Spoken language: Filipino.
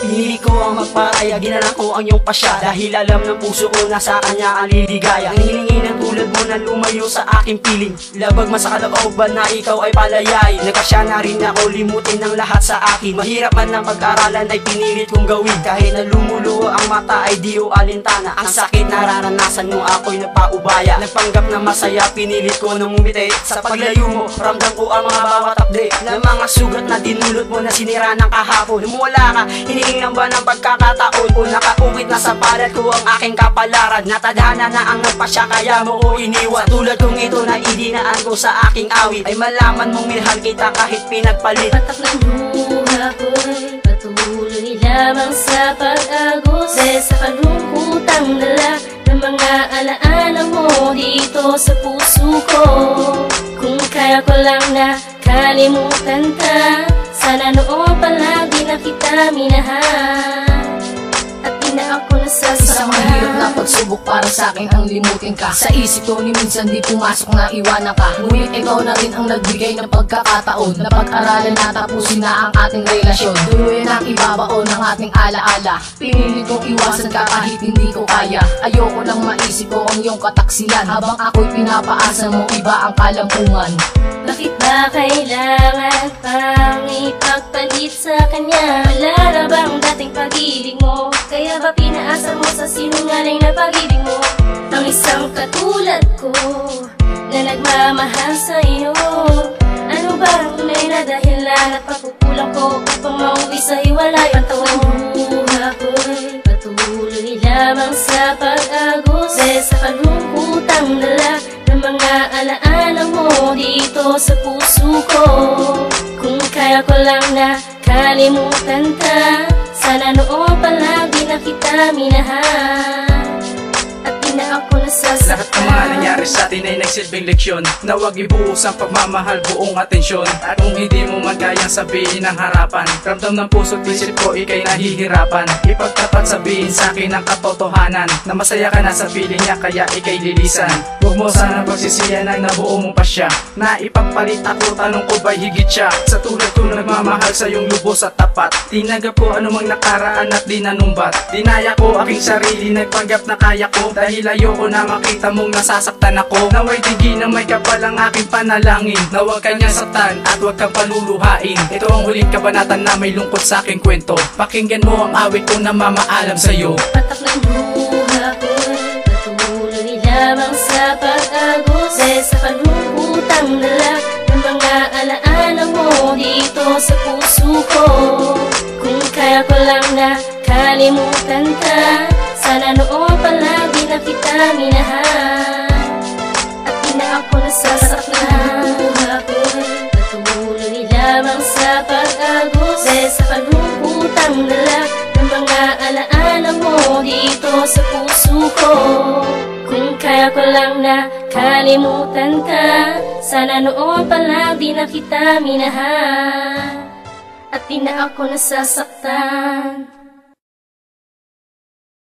Pinili ko ang magparaya, ginalang ko ang iyong pasya, dahil alam ng puso ko na sa kanya ang liligaya. Ang hilingi ng tulad mo na lumayo sa aking piling, labag man sa kalooban na ikaw ay palayay. Nagkasya na rin ako, limutin ng lahat sa akin. Mahirap man ang pag-aralan ay pinilit kong gawin, kahit na lumuluho ang mata ay di o alintana. Ang sakit nararanasan mo ako'y napaubaya, nagpanggap na masaya, pinilit ko na ngumiti. Sa paglayo mo, ramdam ko ang mga bawat update ng mga sugat na dinulot mo na sinira ng kahapon. Lumula ka, hinihingan ba ng pagkakataon o nakaukit na sa palad ko ang aking kapalaran? Natadhana na ang nagpasya kaya mo ko iniwan. Tulad kong ito na idinaan ko sa aking awit, ay malaman mong minahal kita kahit pinagpalit. Patak ng luha ko'y patuloy lamang sa pag-agos, sa kalungkutang dala ng mga alaala mo dito sa puso ko. Kung kaya ko lang na kalimutan ka, sana noon palagi na kita minahal at di na ako nasasama. Isang mahirap na pagsubok para sa akin ang limutin ka. Sa isip ko ni minsan di pumasok na iwanan ka, ngunit ikaw na rin ang nagbigay ng pagkakataon na pag-aralan na tapusin na ang ating relasyon. Tuluyan ang ibabaon ng ating alaala, pinili kong iwasan ka kahit hindi ko kaya. Ayoko lang maisip ko ang iyong kataksilan, habang ako'y pinapaasa mo iba ang kalampungan. Bakit ba kailangan pang ipagpalit sa kanya? Wala na bang dating pag-ibig mo? Kaya ba pinaasa mo sa sinungaling na pag-ibig mo ang isang katulad ko na nagmamahal sa iyo? Ano ba ang tunay na dahilan at pagkukulang ko upang mauwi sa hiwalay? Ang tawang buha ko'y patuloy lamang sa pag-agos, sa kalungkutang dala ng mga alaala mo dito sa puso ko. Kung kaya ko lang na kalimutan ka, sana noon palagi na kita minahal at di na ako nasasaktan. Lahat ng mga nangyari sa atin ay nagsilbing leksyon na huwag ibuhos ang pagmamahal, buong atensyon. At kung hindi mo man kayang sabihin ang harapan, ramdam ng puso't isip ko ika'y nahihirapan. Ipagtapat sabihin sa akin ang katotohanan na masaya ka na sa piling niya kaya ika'y lilisan. Huwag mo sana pagsisiyan ang nabuo mong pasya, na ipagpalit ako, tanong ko ba'y higit siya? Sa tulad ko nagmamahal sa iyong lubos at tapat, tinagap ko anumang nakaraan at di nanumbat. Dinaya ko aking sarili, nagpanggap na kaya ko, dahil ayoko na makita mong nasasaktan ako. Naway tigil na may kapal ang aking panalangin, na huwag kanyang saktan at huwag kang paluluhain. Ito ang huling kabanatan na may lungkot sa aking kwento, pakinggan mo ang awit ko na mamaalam sa'yo. Patak ng luha ko'y patuloy lamang sa pag-agos, sa kalungkutang dala ng mga alaala mo dito sa puso ko. Kung kaya ko lang na kalimutan ka, sana noon palagi na kita minahal at di na ako nasasaktan. Buha ko'y patuloy lamang sa pag-agos, sa kalungkutang dala ng mga alaala mo dito sa puso ko. Kung kaya ko lang na kalimutan ka, sana noon palagi na kita minahal at di na ako nasasaktan.